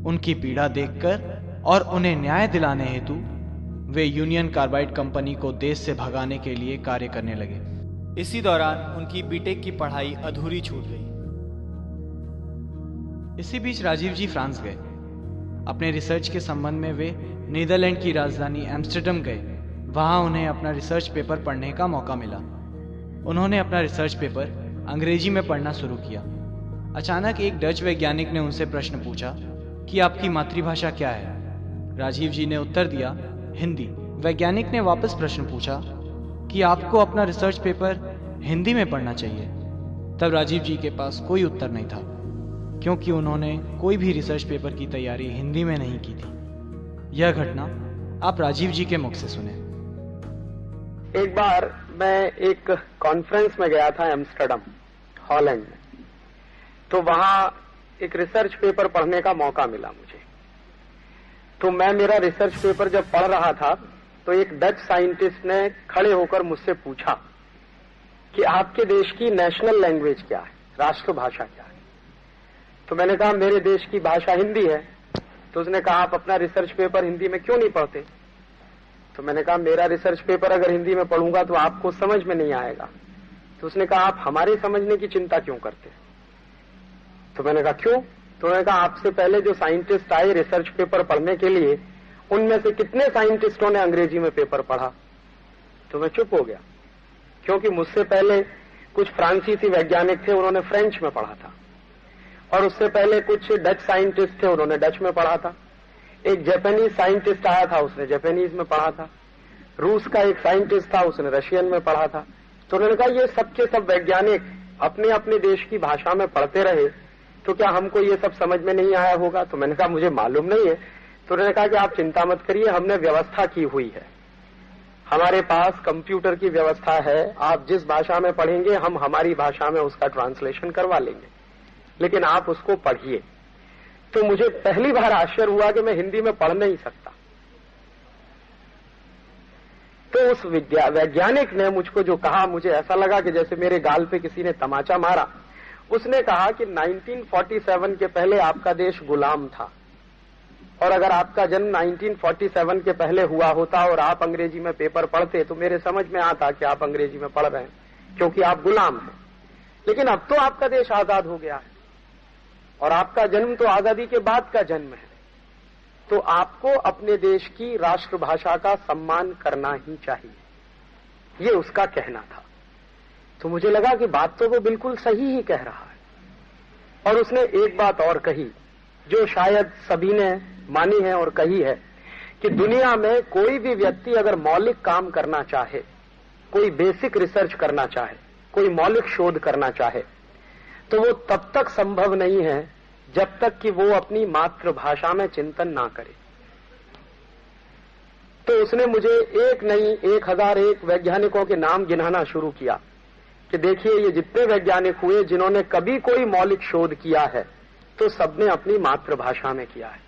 उनकी पीड़ा देखकर और उन्हें न्याय दिलाने हेतु वे यूनियन कार्बाइड कंपनी को देश से भगाने के लिए कार्य करने लगे। इसी दौरान उनकी बीटेक की पढ़ाई अधूरी छूट गई। इसी बीच राजीव जी फ्रांस गए। अपने रिसर्च के संबंध में वे नीदरलैंड की राजधानी एम्स्टर्डम गए। वहां उन्हें अपना रिसर्च पेपर पढ़ने का मौका मिला। उन्होंने अपना रिसर्च पेपर अंग्रेजी में पढ़ना शुरू किया। अचानक एक डच वैज्ञानिक ने उनसे प्रश्न पूछा कि आपकी मातृभाषा क्या है। राजीव जी ने उत्तर दिया, हिंदी। वैज्ञानिक ने वापस प्रश्न पूछा कि आपको अपना रिसर्च पेपर हिंदी में पढ़ना चाहिए। तब राजीव जी के पास कोई उत्तर नहीं था, क्योंकि उन्होंने कोई भी रिसर्च पेपर की तैयारी हिंदी में नहीं की थी। यह घटना आप राजीव जी के मुख से सुने। एक बार मैं एक कॉन्फ्रेंस में गया था एम्स्टर्डम, हॉलैंड में। तो वहां एक रिसर्च पेपर पढ़ने का मौका मिला मुझे। तो मैं मेरा रिसर्च पेपर जब पढ़ रहा था तो एक डच साइंटिस्ट ने खड़े होकर मुझसे पूछा कि आपके देश की नेशनल लैंग्वेज क्या है, राष्ट्रभाषा क्या है। तो मैंने कहा मेरे देश की भाषा हिंदी है। तो उसने कहा आप अपना रिसर्च पेपर हिंदी में क्यों नहीं पढ़ते। तो मैंने कहा मेरा रिसर्च पेपर अगर हिंदी में पढ़ूंगा तो आपको समझ में नहीं आएगा। तो उसने कहा आप हमारे समझने की चिंता क्यों करते। तो मैंने कहा क्यों। तो मैंने कहा आपसे पहले जो साइंटिस्ट आए रिसर्च पेपर पढ़ने के लिए, उनमें से कितने साइंटिस्टों ने अंग्रेजी में पेपर पढ़ा। तो मैं चुप हो गया, क्योंकि मुझसे पहले कुछ फ्रांसीसी वैज्ञानिक थे, उन्होंने फ्रेंच में पढ़ा था। और उससे पहले कुछ डच साइंटिस्ट थे, उन्होंने डच में पढ़ा था। एक जापानीज साइंटिस्ट आया था, उसने जापानीज में पढ़ा था। रूस का एक साइंटिस्ट था, उसने रशियन में पढ़ा था। तो उन्होंने कहा ये सबके सब वैज्ञानिक अपने अपने देश की भाषा में पढ़ते रहे, तो क्या हमको ये सब समझ में नहीं आया होगा। तो मैंने कहा मुझे मालूम नहीं है। तो उन्होंने कहा कि आप चिंता मत करिए, हमने व्यवस्था की हुई है, हमारे पास कंप्यूटर की व्यवस्था है। आप जिस भाषा में पढ़ेंगे हम हमारी भाषा में उसका ट्रांसलेशन करवा लेंगे, लेकिन आप उसको पढ़िए। तो मुझे पहली बार आश्चर्य हुआ कि मैं हिंदी में पढ़ नहीं सकता। तो उस वैज्ञानिक ने मुझको जो कहा, मुझे ऐसा लगा कि जैसे मेरे गाल पे किसी ने तमाचा मारा। उसने कहा कि 1947 के पहले आपका देश गुलाम था, और अगर आपका जन्म 1947 के पहले हुआ होता और आप अंग्रेजी में पेपर पढ़ते तो मेरे समझ में आता कि आप अंग्रेजी में पढ़ रहे हैं, क्योंकि आप गुलाम हैं। लेकिन अब तो आपका देश आजाद हो गया है, और आपका जन्म तो आजादी के बाद का जन्म है। तो आपको अपने देश की राष्ट्रभाषा का सम्मान करना ही चाहिए, ये उसका कहना था। तो मुझे लगा कि बात तो वो बिल्कुल सही ही कह रहा है। और उसने एक बात और कही, जो शायद सभी ने मानी है और कही है, कि दुनिया में कोई भी व्यक्ति अगर मौलिक काम करना चाहे, कोई बेसिक रिसर्च करना चाहे, कोई मौलिक शोध करना चाहे, तो वो तब तक संभव नहीं है जब तक कि वो अपनी मातृभाषा में चिंतन ना करे। तो उसने मुझे एक नहीं 1001 वैज्ञानिकों के नाम गिनाना शुरू किया कि देखिए ये जितने वैज्ञानिक हुए जिन्होंने कभी कोई मौलिक शोध किया है, तो सबने अपनी मातृभाषा में किया है।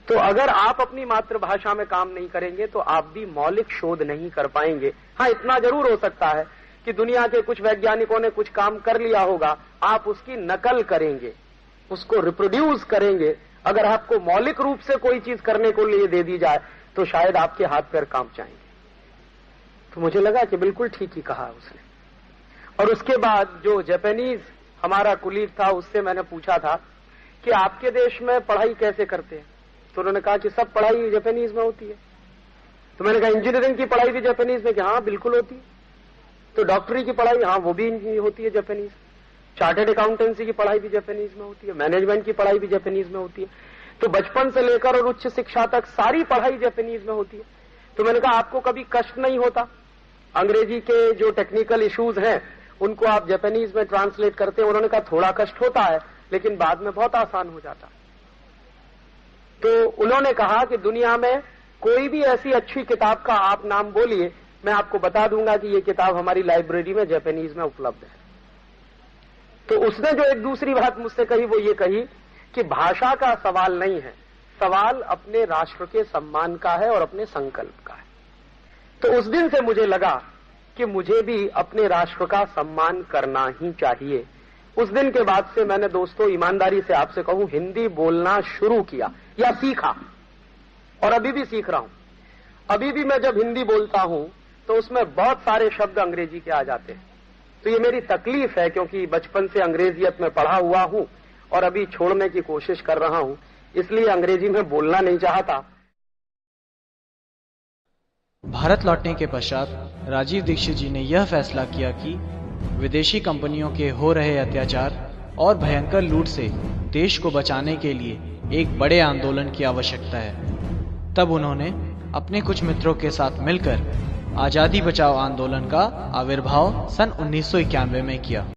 तो अगर आप अपनी मातृभाषा में काम नहीं करेंगे तो आप भी मौलिक शोध नहीं कर पाएंगे। हाँ, इतना जरूर हो सकता है कि दुनिया के कुछ वैज्ञानिकों ने कुछ काम कर लिया होगा, आप उसकी नकल करेंगे, उसको रिप्रोड्यूस करेंगे। अगर आपको मौलिक रूप से कोई चीज करने को लिए दे दी जाए तो शायद आपके हाथ पैर कांप जाएंगे। तो मुझे लगा कि बिल्कुल ठीक ही कहा उसने। और उसके बाद जो जापानीज हमारा कुलीग था, उससे मैंने पूछा था कि आपके देश में पढ़ाई कैसे करते हैं। तो उन्होंने कहा कि सब पढ़ाई जापानीज में होती है। तो मैंने कहा इंजीनियरिंग की पढ़ाई भी जापानीज में, कि हाँ बिल्कुल होती है। तो डॉक्टरी की पढ़ाई, हाँ वो भी होती है जापानीज। चार्टर्ड अकाउंटेंसी की पढ़ाई भी जापानीज में होती है, मैनेजमेंट की पढ़ाई भी जापानीज में होती है। तो बचपन से लेकर और उच्च शिक्षा तक सारी पढ़ाई जापानीज में होती है। तो मैंने कहा आपको कभी कष्ट नहीं होता, अंग्रेजी के जो टेक्निकल इश्यूज हैं उनको आप जापानीज में ट्रांसलेट करते हैं। उन्होंने कहा थोड़ा कष्ट होता है, लेकिन बाद में बहुत आसान हो जाता है। तो उन्होंने कहा कि दुनिया में कोई भी ऐसी अच्छी किताब का आप नाम बोलिए, मैं आपको बता दूंगा कि ये किताब हमारी लाइब्रेरी में जापानीज में उपलब्ध है। तो उसने जो एक दूसरी बात मुझसे कही वो ये कही कि भाषा का सवाल नहीं है, सवाल अपने राष्ट्र के सम्मान का है और अपने संकल्प का है। तो उस दिन से मुझे लगा कि मुझे भी अपने राष्ट्र का सम्मान करना ही चाहिए, उस दिन के बाद से मैंने दोस्तों ईमानदारी से आपसे कहूं हिंदी बोलना शुरू किया या सीखा, और अभी भी सीख रहा हूं। अभी भी मैं जब हिंदी बोलता हूं तो उसमें बहुत सारे शब्द अंग्रेजी के आ जाते हैं। तो ये मेरी तकलीफ है, क्योंकि बचपन से अंग्रेजियत में पढ़ा हुआ हूं और अभी छोड़ने की कोशिश कर रहा हूं, इसलिए अंग्रेजी में बोलना नहीं चाहता। भारत लौटने के पश्चात राजीव दीक्षित जी ने यह फैसला किया कि विदेशी कंपनियों के हो रहे अत्याचार और भयंकर लूट से देश को बचाने के लिए एक बड़े आंदोलन की आवश्यकता है। तब उन्होंने अपने कुछ मित्रों के साथ मिलकर आजादी बचाओ आंदोलन का आविर्भाव सन 1991 में किया।